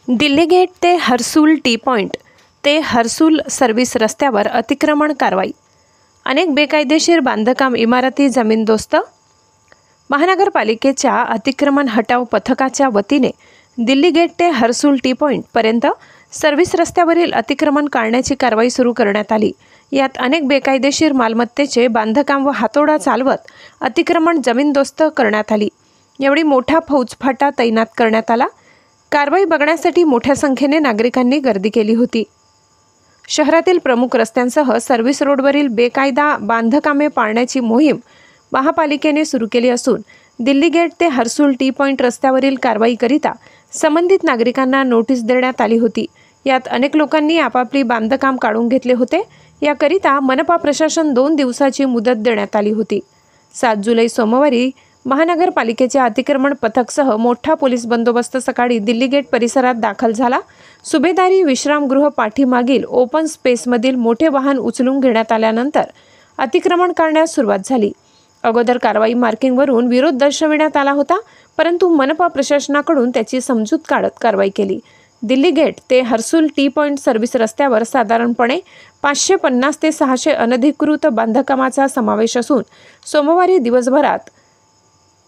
Delhi gate ते Harsul T point ते Harsul service रस्त्यावर अतिक्रमण कारवाई। अनेक बेकायदेशीर बांधकाम इमारती जमीनदोस्त। महानगरपालिकेच्या अतिक्रमण हटाव पथकाच्या वतीने दिल्ली गेट ते हर्सूल टी पॉइंट पर्यंत सर्व्हिस रस्त्यावरील अतिक्रमण काढण्याची कारवाई सुरू करण्यात आली। यात अनेक बेकायदेशीर मालमत्तेचे बांधकाम व हातोडा चालवत अतिक्रमण जमीनदोस्त करण्यात आली। यावेळी मोठा फौजफाटा तैनात करण्यात आला। कारवाई बघण्यासाठी मोठ्या संख्येने नागरिकांनी गर्दी केली होती। शहरातील प्रमुख रस्त्यांसह सर्व्हिस रोडवरील बेकायदा बांधकामे पाळण्याची मोहीम महापालिकेने सुरू केली असून दिल्ली गेट ते हर्सूल टी पॉइंट रस्त्यावरील कारवाईकरिता संबंधित नागरिकांना नोटीस देण्यात आली होती। यात अनेक लोकांनी आपापली बांधकाम काढून घेतले होते। याकरिता मनपा प्रशासन 2 दिवसाची मुदत देण्यात आली होती। 7 जुलै सोमवारी महानगरपालिकेच्या अतिक्रमण पथकसह मोठा पोलीस बंदोबस्त सकाळी दिल्ली गेट परिसरात दाखल झाला। सुभेदारी विश्रामगृह पाठीमागील ओपन स्पेसमधील मोठे वाहन उचलून घेण्यात आल्यानंतर अतिक्रमण करण्यास सुरुवात झाली। अगोदर कारवाई मार्किंगवरून विरोध दर्शविण्यात आला होता, परंतु मनपा प्रशासनाकडून त्याची समजूत काढत कारवाई केली। दिल्ली गेट ते हर्सूल टी पॉइंट सर्व्हिस रस्त्यावर साधारणपणे 550 ते 600 अनधिकृत बांधकामाचा समावेश असून सोमवारी दिवसभरात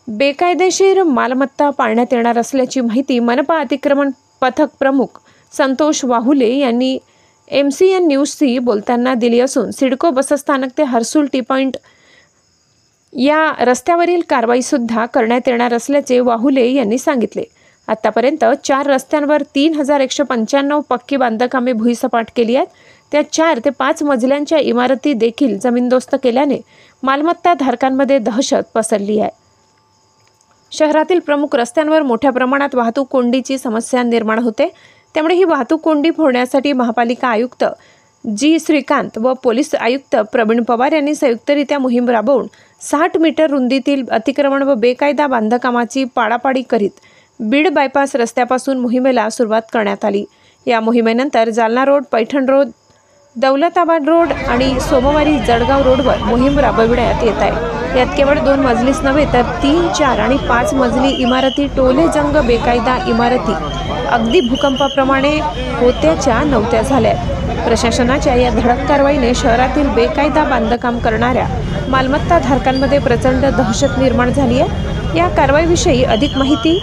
बेकायदेशीर मालमत्ता पाळण्यात येणार असल्याची माहिती मनपा अतिक्रमण पथक प्रमुख संतोष वाहुले यांनी MCN न्यूजशी बोलताना दिली असून सिडको बसस्थानक ते हर्सूल टी पॉइंट या रस्त्यावरील कारवाई सुद्धा करण्यात येणार असल्याचे वाहुले यांनी सांगितले। आतापर्यंत 4 रस्त्यांवर 3195 पक्की बांधकामे भुईसपाट केली आहेत। त्या 4 ते 5 मजल्यांच्या इमारती देखील जमीनदोस्त केल्याने मालमत्ता धारकांमध्ये दहशत पसरली आहे। शहरातील प्रमुख रस्त्यांवर मोठ्या प्रमाणात वाहतूक कोंडीची समस्या निर्माण होते, त्यामुळे ही वाहतूक कोंडी फोडण्यासाठी महापालिका आयुक्त जी श्रीकांत व पोलीस आयुक्त प्रवीण पवार यांनी संयुक्तरित्या मोहीम राबवून 60 मीटर रुंदीतील अतिक्रमण व बेकायदा बांधकामाची पाडापाडी करीत बीड बायपास रस्त्यापासून मोहिमेला सुरुवात करण्यात आली। या मोहिमेनंतर Jalna road, Paithan road, Daulatabad road आणि सोमवारी जळगाव रोडवर मोहीम राबविण्यात येत आहे। यात केवळ 2 मजलीच नव्हे तर 3, 4 आणि 5 मजली इमारती, टोले जंग बेकायदा इमारती अगदी भूकंपाप्रमाणे होत्याच्या नव्हत्या झाल्या। प्रशासनाच्या या धडक कारवाईने शहरातील बेकायदा बांधकाम करणाऱ्या मालमत्ता धारकांमध्ये प्रचंड दहशत निर्माण झाली आहे। या कारवाईविषयी अधिक माहिती